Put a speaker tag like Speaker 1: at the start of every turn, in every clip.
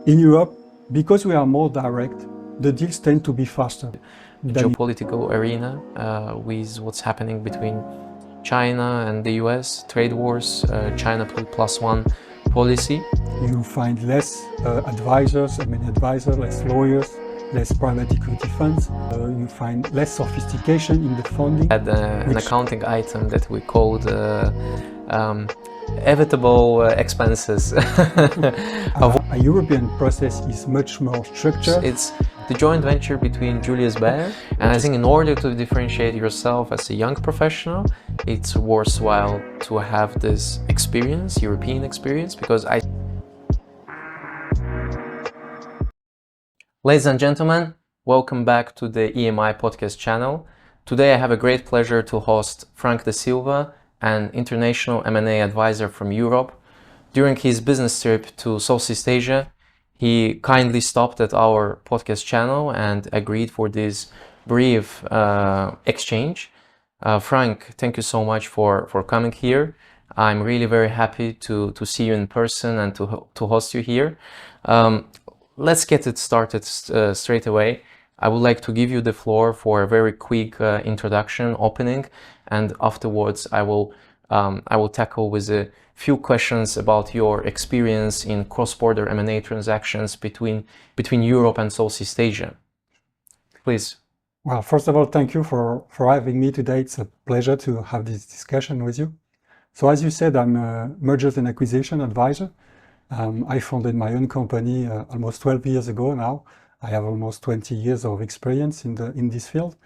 Speaker 1: In Europe, because we are more direct, the deals tend to be faster.
Speaker 2: The geopolitical arena with what's happening between China and the US, trade wars, China plus one policy.
Speaker 1: You find less advisors, less lawyers, less private equity funds. You find less sophistication in the funding.
Speaker 2: Had an accounting item that we called evitable expenses.
Speaker 1: A European process is much more structured.
Speaker 2: It's the joint venture between Julius Baer, and I think in order to differentiate yourself as a young professional, it's worthwhile to have this experience, European experience, because Ladies and gentlemen, welcome back to the EMI podcast channel. Today I have a great pleasure to host Franck Da Silva, an international M&A advisor from Europe. During his business trip to Southeast Asia, he kindly stopped at our podcast channel and agreed for this brief exchange. Franck, thank you so much for coming here. I'm really very happy to see you in person and to host you here. Let's get it started straight away. I would like to give you the floor for a very quick introduction, opening, and afterwards I will tackle with a few questions about your experience in cross-border M&A transactions between Europe and Southeast Asia. Please.
Speaker 1: Well, first of all, thank you for having me today. It's a pleasure to have this discussion with you. So as you said, I'm a mergers and acquisition advisor. I founded my own company almost 12 years ago now. I have almost 20 years of experience in this field.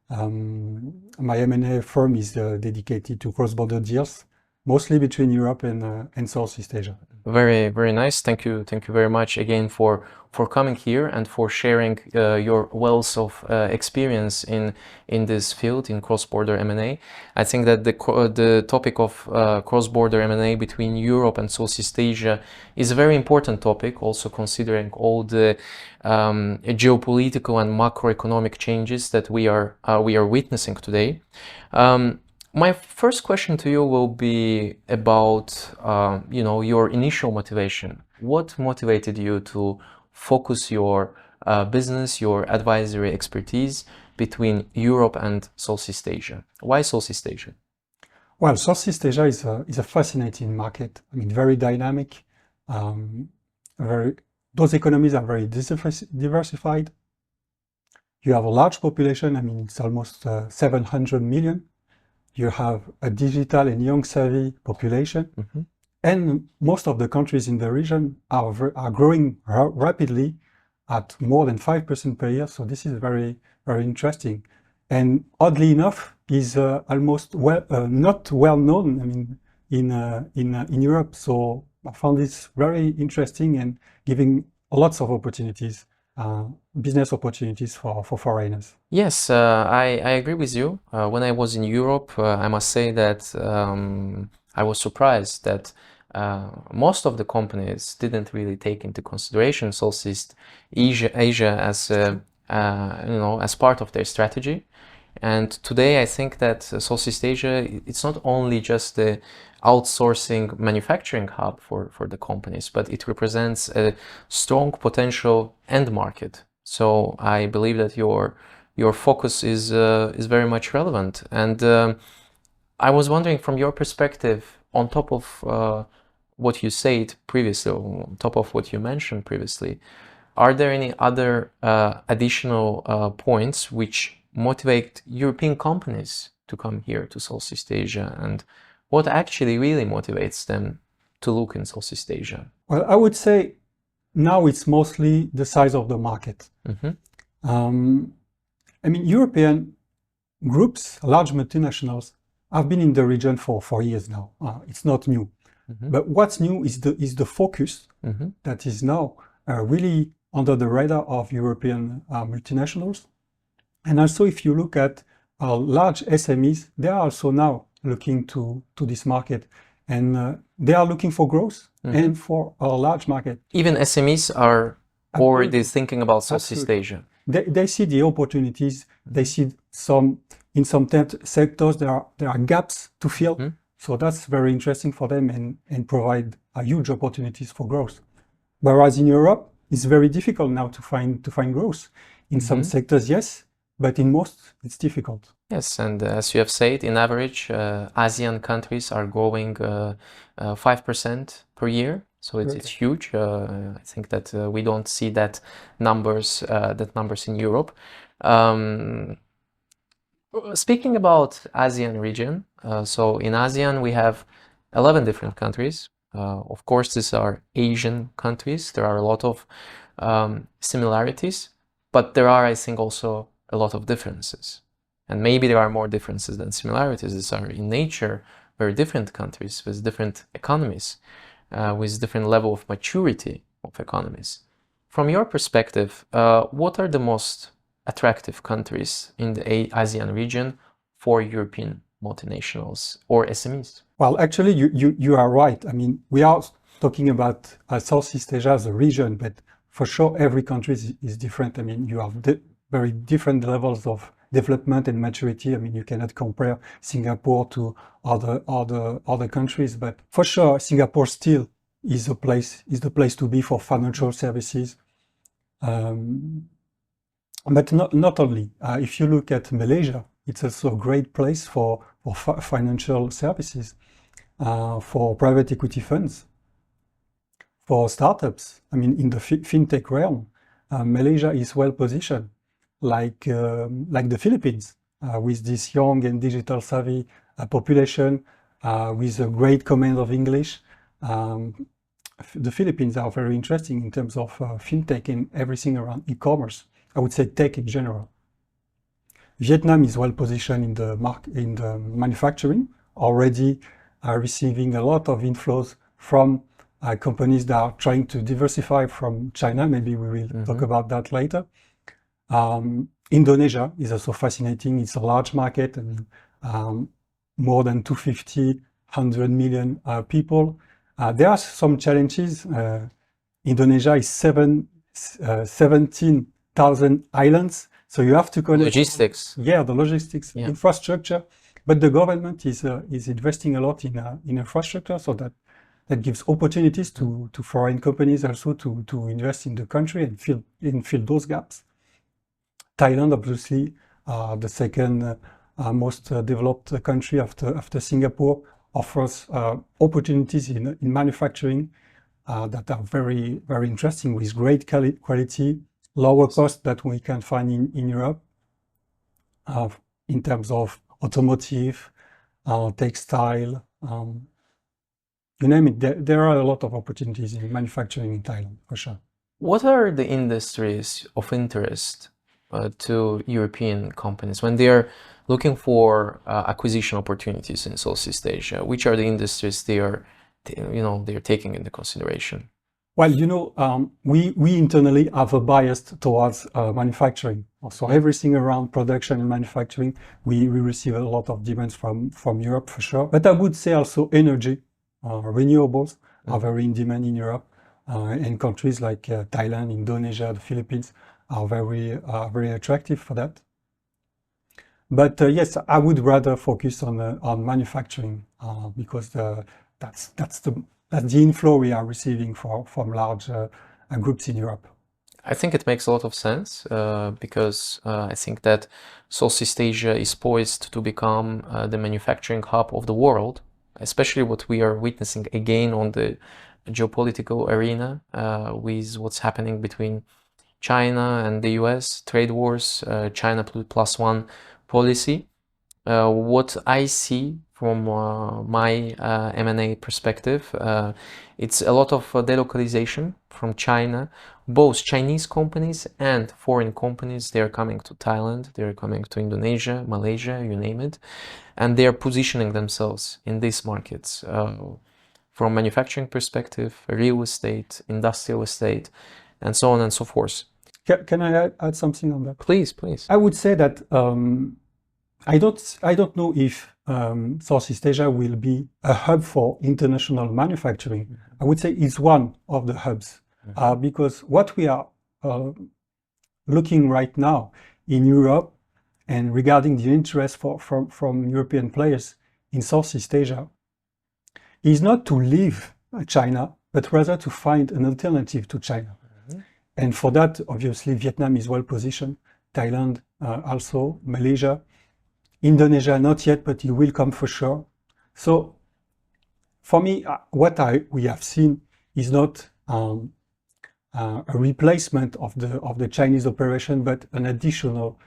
Speaker 1: My M&A firm is dedicated to cross-border deals, mostly between Europe and Southeast Asia.
Speaker 2: Very, very nice. Thank you very much again for coming here and for sharing your wealth of experience in this field, in cross-border M&A. I think that the topic of cross-border M&A between Europe and Southeast Asia is a very important topic, also considering all the geopolitical and macroeconomic changes that we are witnessing today. My first question to you will be about, your initial motivation. What motivated you to focus your business, your advisory expertise between Europe and Southeast Asia? Why Southeast Asia?
Speaker 1: Well, Southeast Asia is a fascinating market. I mean, very dynamic. Those economies are very diversified. You have a large population. I mean, it's almost 700 million. You have a digital and young savvy population, and most of the countries in the region are growing rapidly at more than 5% per year. So this is very, very interesting. And oddly enough, is almost not well known. I mean, in Europe. So I found this very interesting and giving lots of opportunities. Business opportunities for foreigners.
Speaker 2: Yes, I agree with you. When I was in Europe, I must say that I was surprised that most of the companies didn't really take into consideration Southeast Asia as as part of their strategy. And today I think that Southeast Asia, it's not only just the outsourcing manufacturing hub for the companies, but it represents a strong potential end market. So I believe that your focus is very much relevant. And I was wondering, from your perspective, on top of what you said previously, on top of what you mentioned previously, are there any other additional points which motivate European companies to come here to Southeast Asia, and what actually really motivates them to look in Southeast Asia?
Speaker 1: Well, I would say now it's mostly the size of the market. I mean, European groups, large multinationals, have been in the region for years now. It's not new. But what's new is the focus that is now really under the radar of European multinationals. And also, if you look at large SMEs, they are also now looking to this market, and they are looking for growth and for a large market.
Speaker 2: Even SMEs are already thinking about Southeast Asia.
Speaker 1: They see the opportunities. They see in some sectors there are gaps to fill. So that's very interesting for them and provide huge opportunities for growth. Whereas in Europe, it's very difficult now to find growth. In some sectors, yes, but in most, it's difficult.
Speaker 2: Yes, and as you have said, in average, ASEAN countries are growing 5% per year. So it's huge. I think that we don't see that numbers in Europe. Speaking about ASEAN region, so in ASEAN we have 11 different countries. Of course, these are Asian countries. There are a lot of similarities, but there are, I think, also a lot of differences. And maybe there are more differences than similarities. These are in nature very different countries with different economies, with different level of maturity of economies. From your perspective, what are the most attractive countries in the ASEAN region for European multinationals or SMEs?
Speaker 1: Well, actually, you are right. I mean, we are talking about Southeast Asia as a region, but for sure, every country is different. I mean, you have very different levels of development and maturity. I mean, you cannot compare Singapore to other countries, but for sure, Singapore still is the place to be for financial services. But not only. If you look at Malaysia, it's also a great place for financial services, for private equity funds, for startups. I mean, in the fintech realm, Malaysia is well positioned, like the Philippines, with this young and digital savvy population, with a great command of English. The Philippines are very interesting in terms of fintech and everything around e-commerce. I would say tech in general. Vietnam is well positioned in the manufacturing, already receiving a lot of inflows from companies that are trying to diversify from China. Maybe we will talk about that later. Indonesia is also fascinating. It's a large market, and more than 100 million people. There are some challenges. Indonesia is 17,000 islands, so you have to connect
Speaker 2: logistics.
Speaker 1: The logistics infrastructure. But the government is investing a lot in infrastructure, so that gives opportunities to foreign companies also to invest in the country and fill those gaps. Thailand, obviously, the second most developed country after Singapore, offers opportunities in manufacturing that are very, very interesting, with great quality, lower cost that we can find in Europe, in terms of automotive, textile, you name it. There are a lot of opportunities in manufacturing in Thailand, for sure.
Speaker 2: What are the industries of interest to European companies when they are looking for acquisition opportunities in Southeast Asia? Which are the industries they are taking into consideration?
Speaker 1: Well, we internally have a bias towards manufacturing. So everything around production and manufacturing, we receive a lot of demands from Europe, for sure. But I would say also energy, renewables are very in demand in Europe, and countries like Thailand, Indonesia, the Philippines are very attractive for that. But yes, I would rather focus on manufacturing, because that's the inflow we are receiving from large groups in Europe.
Speaker 2: I think it makes a lot of sense, because I think that Southeast Asia is poised to become the manufacturing hub of the world, especially what we are witnessing again on the geopolitical arena, with what's happening between China and the US, trade wars, China plus one policy. What I see from my M&A perspective, it's a lot of delocalization from China. Both Chinese companies and foreign companies, they are coming to Thailand, they are coming to Indonesia, Malaysia, you name it, and they are positioning themselves in these markets. From manufacturing perspective, real estate, industrial estate, and so on and so forth.
Speaker 1: Can I add something on that?
Speaker 2: Please.
Speaker 1: I would say that I don't know if Southeast Asia will be a hub for international manufacturing. I would say it's one of the hubs, because what we are looking right now in Europe, and regarding the interest from European players in Southeast Asia, is not to leave China, but rather to find an alternative to China. And for that, obviously, Vietnam is well positioned, Thailand also, Malaysia, Indonesia, not yet, but it will come for sure. So for me, what we have seen is not a replacement of the Chinese operation, but an additional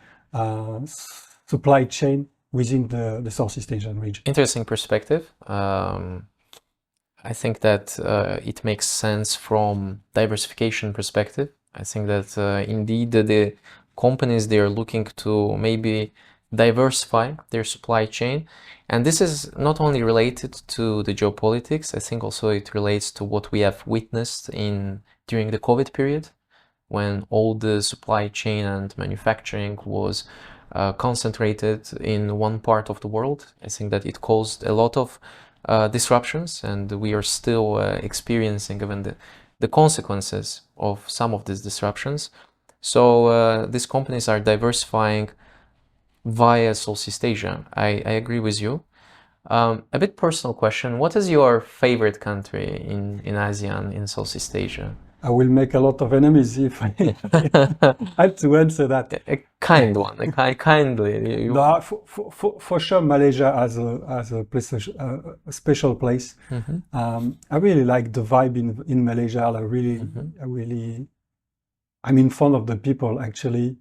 Speaker 1: supply chain within the Southeast Asian region.
Speaker 2: Interesting perspective. I think that it makes sense from diversification perspective. I think that indeed the companies, they are looking to maybe diversify their supply chain, and this is not only related to the geopolitics. I think also it relates to what we have witnessed during the COVID period, when all the supply chain and manufacturing was concentrated in one part of the world. I think that it caused a lot of disruptions, and we are still experiencing even the consequences of some of these disruptions. So these companies are diversifying via Southeast Asia. I agree with you. A bit personal question: what is your favorite country in ASEAN, in Southeast Asia?
Speaker 1: I will make a lot of enemies if I had to answer that.
Speaker 2: A kind one, kindly.
Speaker 1: No, for sure, Malaysia has a place, a special place. I really like the vibe in Malaysia. I'm in front of the people actually.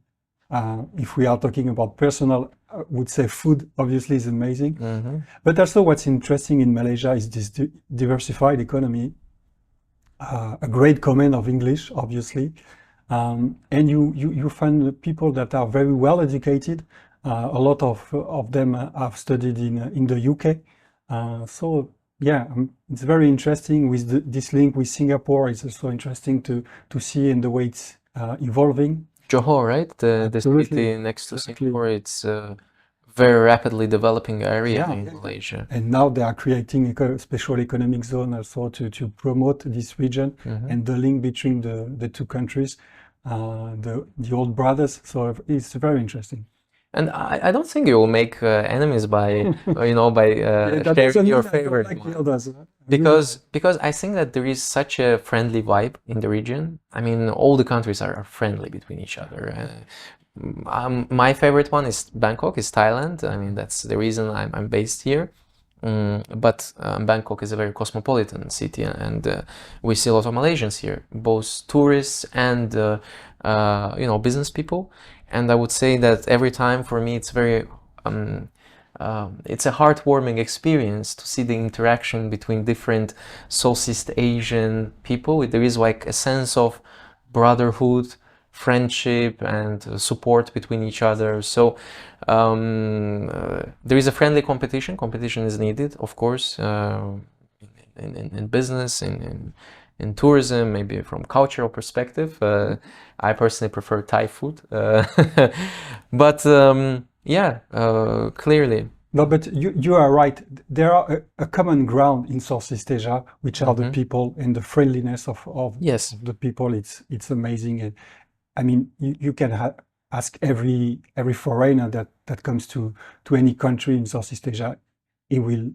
Speaker 1: If we are talking about personal, I would say food obviously is amazing. But also what's interesting in Malaysia is this diversified economy. A great command of English, obviously, and you find people that are very well educated. A lot of them have studied in the UK. So yeah, it's very interesting with this link with Singapore. It's also interesting to see in the way it's evolving.
Speaker 2: Johor, right? The city next to Singapore. It's very rapidly developing area in Malaysia.
Speaker 1: And now they are creating a special economic zone also to promote this region and the link between the two countries, the old brothers. So it's very interesting.
Speaker 2: And I don't think you will make enemies by sharing your favorite one. Because I think that there is such a friendly vibe in the region. I mean, all the countries are friendly between each other. My favorite one is Bangkok, is Thailand. I mean, that's the reason I'm based here. But Bangkok is a very cosmopolitan city, and we see a lot of Malaysians here, both tourists and business people. And I would say that every time for me it's very it's a heartwarming experience to see the interaction between different Southeast Asian people. There is like a sense of brotherhood, friendship, and support between each other. So there is a friendly competition. Competition is needed, of course, in business, in tourism, maybe from cultural perspective. I personally prefer Thai food, but clearly.
Speaker 1: No, but you are right. There are a common ground in Southeast Asia, which are the people and the friendliness of the people. It's amazing. And I mean, you can ask every foreigner that comes to any country in Southeast Asia, he will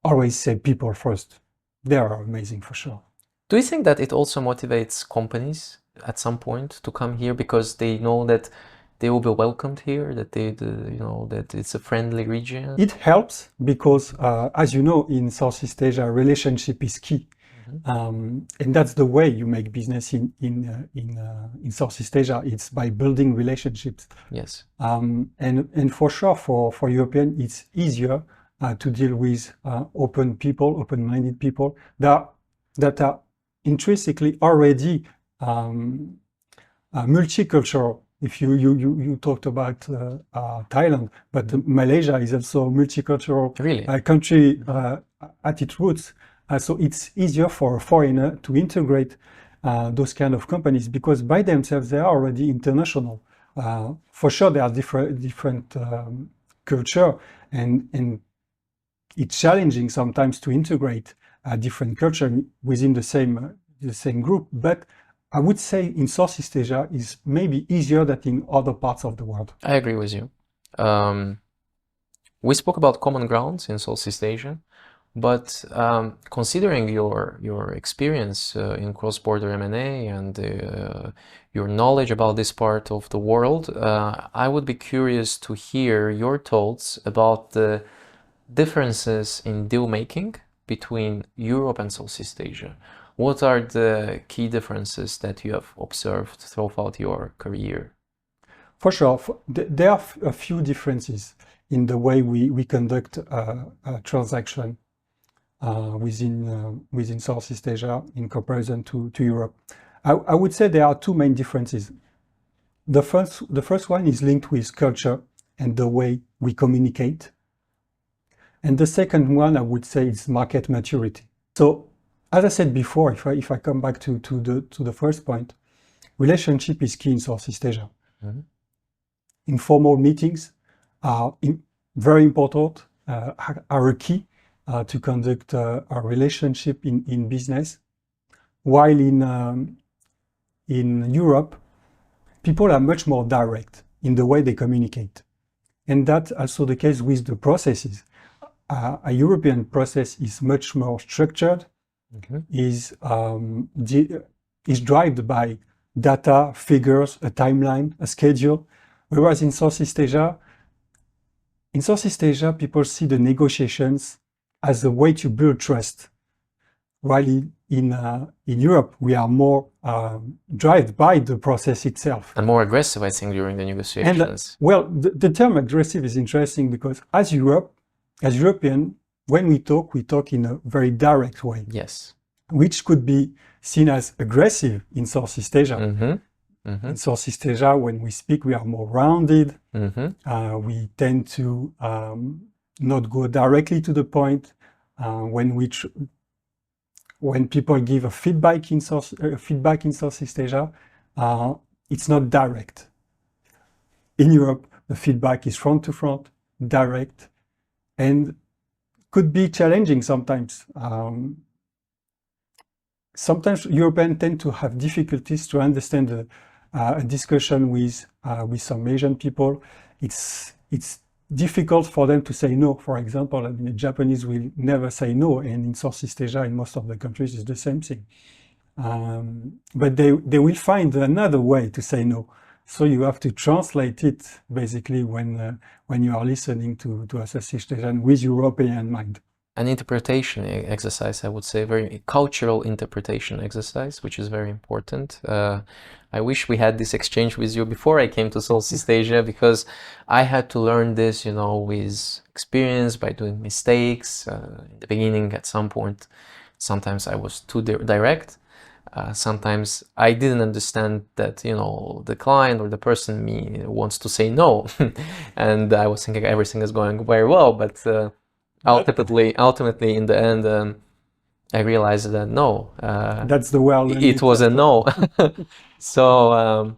Speaker 1: always say people first. They are amazing for sure.
Speaker 2: Do you think that it also motivates companies at some point to come here because they know that they will be welcomed here, that that it's a friendly region?
Speaker 1: It helps because, as you know, in Southeast Asia, relationship is key. And that's the way you make business in Southeast Asia. It's by building relationships.
Speaker 2: Yes.
Speaker 1: And for sure, for European, it's easier to deal with open people, open-minded people that are intrinsically already multicultural. If you talked about Thailand, but Malaysia is also a multicultural country at its roots. So it's easier for a foreigner to integrate those kind of companies because by themselves they are already international. For sure, there are different culture, and it's challenging sometimes to integrate a different culture within the same group. But I would say in Southeast Asia is maybe easier than in other parts of the world.
Speaker 2: I agree with you. We spoke about common grounds in Southeast Asia. But considering your experience in cross-border M&A and your knowledge about this part of the world, I would be curious to hear your thoughts about the differences in deal making between Europe and Southeast Asia. What are the key differences that you have observed throughout your career?
Speaker 1: For sure, there are a few differences in the way we conduct a transaction within Southeast Asia in comparison to Europe. I would say there are two main differences. The first one is linked with culture and the way we communicate. And the second one, I would say, is market maturity. So, as I said before, if I come back to the first point, relationship is key in Southeast Asia. Mm-hmm. Informal meetings are very important, are a key to conduct a relationship in business. While in Europe, people are much more direct in the way they communicate. And that's also the case with the processes. A European process is much more structured, is driven by data, figures, a timeline, a schedule. Whereas in Southeast Asia, people see the negotiations as a way to build trust. While in Europe, we are more driven by the process itself.
Speaker 2: And more aggressive, I think, during the negotiations.
Speaker 1: And, the term aggressive is interesting because as European, when we talk in a very direct way.
Speaker 2: Yes.
Speaker 1: Which could be seen as aggressive in Southeast Asia.
Speaker 2: Mm-hmm. Mm-hmm.
Speaker 1: In Southeast Asia, when we speak, we are more rounded.
Speaker 2: Mm-hmm.
Speaker 1: We tend to not go directly to the point. When people give a feedback in Southeast Asia, it's not direct. In Europe, the feedback is front to front, direct, and could be challenging sometimes. Sometimes Europeans tend to have difficulties to understand a discussion with some Asian people. It's difficult for them to say no. For example, the Japanese will never say no, and in Southeast Asia, in most of the countries, it's the same thing. But they will find another way to say no. So you have to translate it basically when you are listening to a Southeast Asian with European mind.
Speaker 2: An interpretation exercise, I would say, very cultural interpretation exercise, which is very important. I wish we had this exchange with you before I came to Southeast Asia, because I had to learn this, with experience, by doing mistakes. In the beginning, at some point, sometimes I was too direct. Sometimes I didn't understand that, the client or the person wants to say no. And I was thinking everything is going very well, but ultimately in the end, I realized that no,
Speaker 1: that's the
Speaker 2: it was a no. So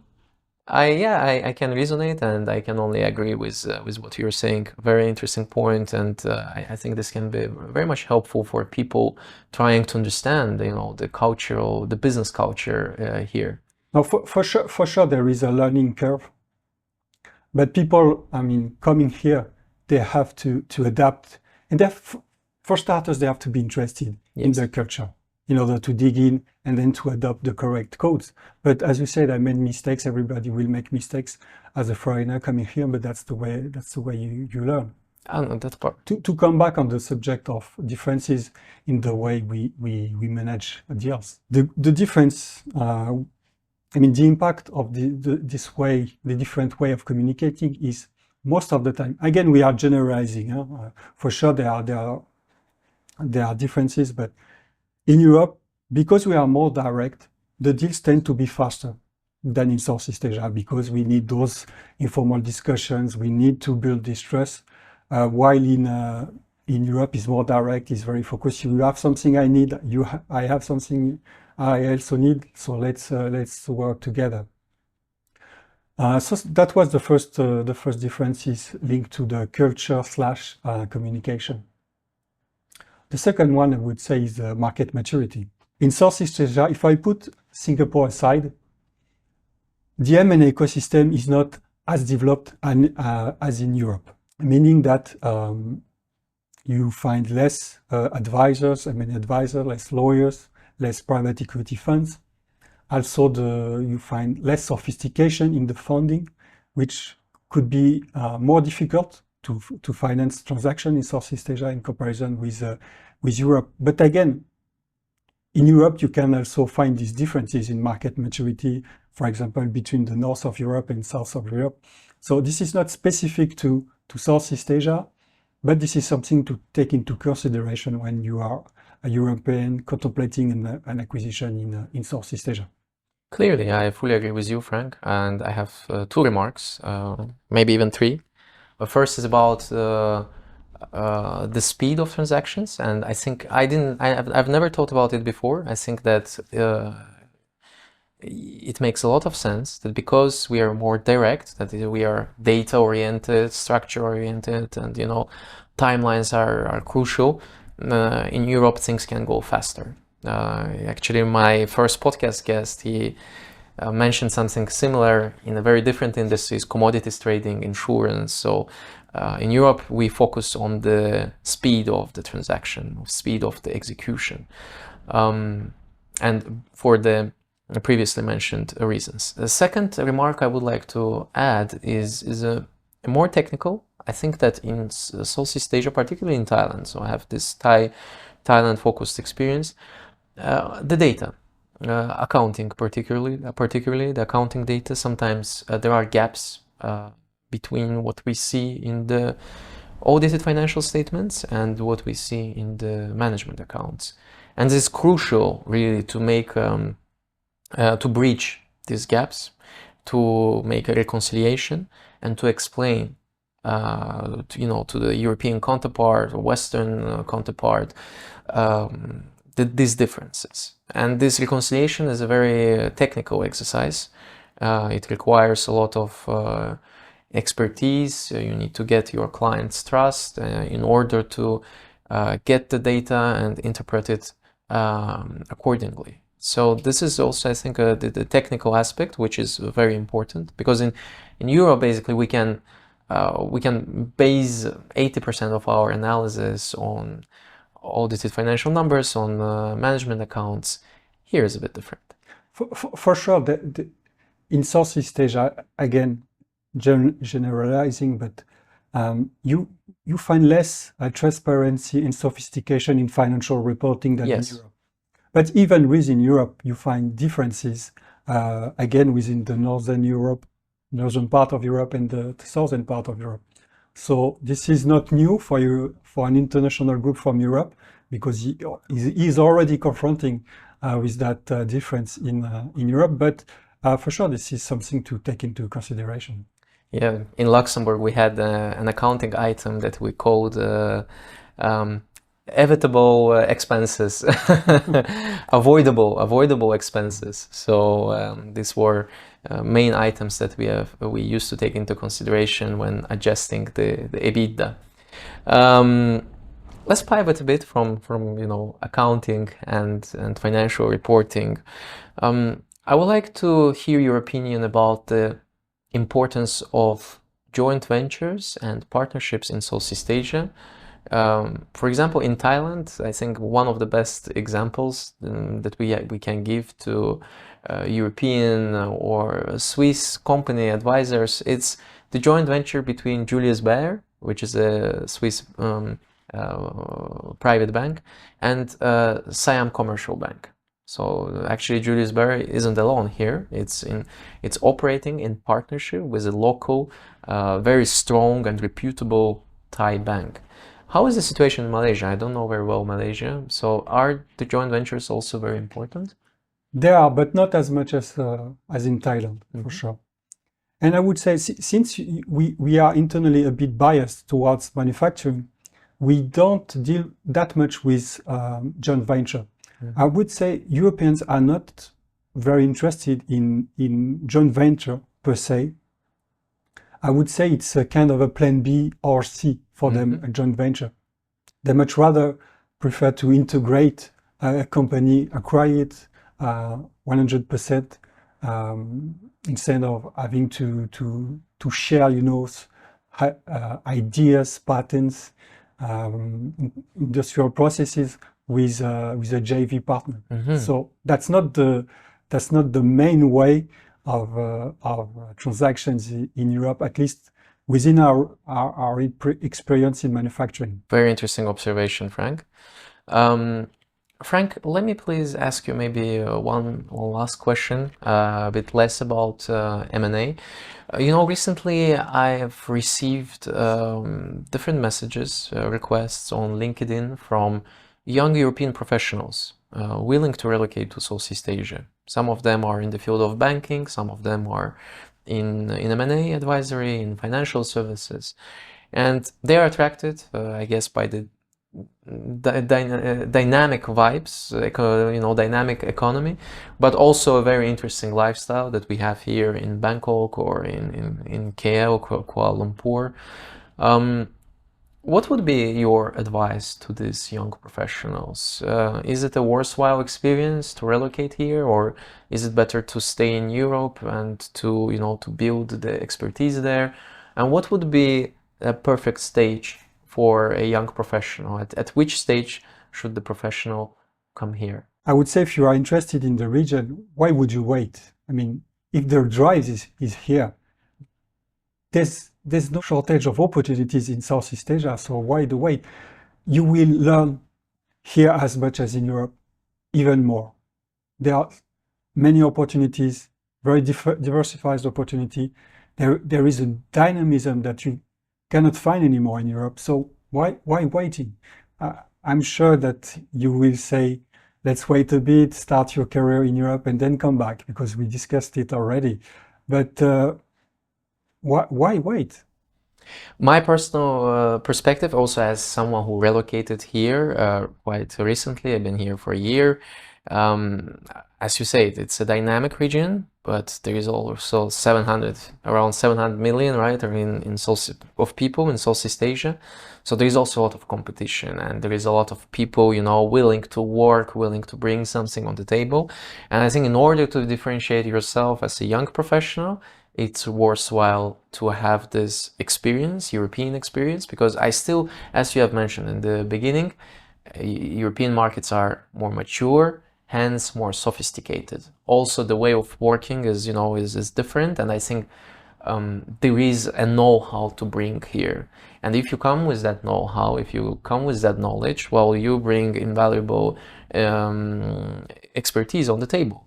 Speaker 2: I can resonate, and I can only agree with what you're saying. Very interesting point, and I think this can be very much helpful for people trying to understand, the business culture here.
Speaker 1: Now, for sure, there is a learning curve, but people, coming here, they have to adapt. And for starters, they have to be interested in their culture in order to dig in and then to adopt the correct codes. But as you said, I made mistakes. Everybody will make mistakes as a foreigner coming here, but that's the way you learn.
Speaker 2: And that part.
Speaker 1: To come back on the subject of differences in the way we manage deals, the difference, the impact of the different way of communicating is, most of the time, again, we are generalizing. For sure, there are differences, but in Europe, because we are more direct, the deals tend to be faster than in Southeast Asia, because we need those informal discussions. We need to build this trust. While in Europe, is more direct, is very focused. You have something I need. I have something I also need. So let's work together. So that was the first difference, is linked to the culture / communication. The second one, I would say, is market maturity. In Southeast Asia, if I put Singapore aside, the M&A ecosystem is not as developed as in Europe, meaning that You find less advisors, less lawyers, less private equity funds. Also, you find less sophistication in the funding, which could be more difficult to finance transactions in Southeast Asia in comparison with Europe. But again, in Europe, you can also find these differences in market maturity, for example, between the north of Europe and south of Europe. So this is not specific to Southeast Asia, but this is something to take into consideration when you are a European contemplating an acquisition in Southeast Asia.
Speaker 2: Clearly, I fully agree with you, Frank, and I have two remarks, maybe even three. First is about the speed of transactions, and I think I've never thought about it before. I think that it makes a lot of sense that because we are more direct, that we are data oriented, structure oriented, and timelines are crucial. In Europe, things can go faster. Actually, my first podcast guest, he mentioned something similar in a very different industries, commodities trading, insurance. So in Europe, we focus on the speed of the transaction, speed of the execution. And for the previously mentioned reasons. The second remark I would like to add is a more technical. I think that in Southeast Asia, particularly in Thailand, so I have this Thailand focused experience, the data, accounting particularly the accounting data, sometimes there are gaps between what we see in the audited financial statements and what we see in the management accounts. And this is crucial really to make to bridge these gaps, to make a reconciliation and to explain to the European counterpart or Western counterpart these differences. And this reconciliation is a very technical exercise. It requires a lot of expertise. You need to get your client's trust in order to get the data and interpret it accordingly. So this is also, I think, the technical aspect, which is very important, because in Europe, basically, we can base 80% of our analysis on audited financial numbers, on management accounts. Here is a bit different.
Speaker 1: For sure, in Southeast Asia, again, generalizing, but you find less transparency and sophistication in financial reporting than in Europe. But even within Europe, you find differences, again, within the northern part of Europe and the southern part of Europe. So this is not new for you, for an international group from Europe, because he is already confronting with that difference in Europe. But for sure, this is something to take into consideration.
Speaker 2: Yeah, in Luxembourg, we had an accounting item that we called evitable expenses, avoidable expenses. So these were main items that we used to take into consideration when adjusting the EBITDA. Let's pivot a bit from accounting and financial reporting. I would like to hear your opinion about the importance of joint ventures and partnerships in Southeast Asia. For example, in Thailand, I think one of the best examples that we can give to European or Swiss company advisors, it's the joint venture between Julius Baer, which is a Swiss private bank, and Siam Commercial Bank. So actually, Julius Baer isn't alone here. It's operating in partnership with a local, very strong and reputable Thai bank. How is the situation in Malaysia? I don't know very well Malaysia. So are the joint ventures also very important?
Speaker 1: They are, but not as much as in Thailand, for sure. And I would say, since we are internally a bit biased towards manufacturing, we don't deal that much with joint venture. I would say Europeans are not very interested in joint venture per se. I would say it's a kind of a plan B or C for them, a joint venture. They much rather prefer to integrate a company, acquire it 100%, instead of having to share, ideas, patents, industrial processes with a JV partner. So that's not the main way of transactions in Europe, at least within our experience in manufacturing.
Speaker 2: Very interesting observation, Franck. Franck, let me please ask you maybe one last question, a bit less about M&A. Recently I have received different messages, requests on LinkedIn from young European professionals willing to relocate to Southeast Asia. Some of them are in the field of banking, some of them are in M&A advisory, in financial services. And they are attracted, I guess, by the dynamic vibes, dynamic economy, but also a very interesting lifestyle that we have here in Bangkok or in KL, Kuala Lumpur. What would be your advice to these young professionals? Is it a worthwhile experience to relocate here, or is it better to stay in Europe and to build the expertise there? And what would be a perfect stage for a young professional? At which stage should the professional come here?
Speaker 1: I would say if you are interested in the region, why would you wait? I mean, if the drive is here, there's no shortage of opportunities in Southeast Asia, so why the wait? You will learn here as much as in Europe, even more. There are many opportunities, very diversified opportunity. There is a dynamism that you cannot find anymore in Europe. So why waiting? I'm sure that you will say, let's wait a bit, start your career in Europe and then come back, because we discussed it already. But why wait?
Speaker 2: My personal perspective, also as someone who relocated here quite recently, I've been here for a year. As you say, it's a dynamic region, but there is also around 700 million, right, of people in Southeast Asia. So there is also a lot of competition, and there is a lot of people, willing to work, willing to bring something on the table. And I think in order to differentiate yourself as a young professional, it's worthwhile to have this experience, European experience, because I still, as you have mentioned in the beginning, European markets are more mature, hence more sophisticated. Also, the way of working is different, and I think there is a know-how to bring here. And if you come with that know-how, if you come with that knowledge, well, you bring invaluable expertise on the table.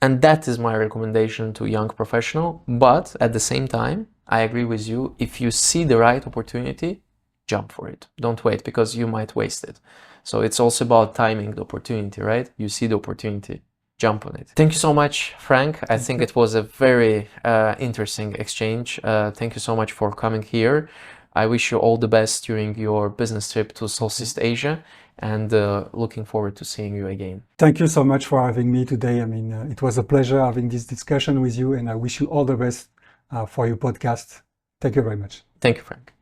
Speaker 2: And that is my recommendation to a young professional. But at the same time, I agree with you. If you see the right opportunity, jump for it. Don't wait, because you might waste it. So it's also about timing the opportunity, right? You see the opportunity, jump on it. Thank you so much, Franck. I think it was a very interesting exchange. Thank you so much for coming here. I wish you all the best during your business trip to Southeast Asia, and looking forward to seeing you again.
Speaker 1: Thank you so much for having me today. I mean, it was a pleasure having this discussion with you, and I wish you all the best for your podcast. Thank you very much.
Speaker 2: Thank you, Franck.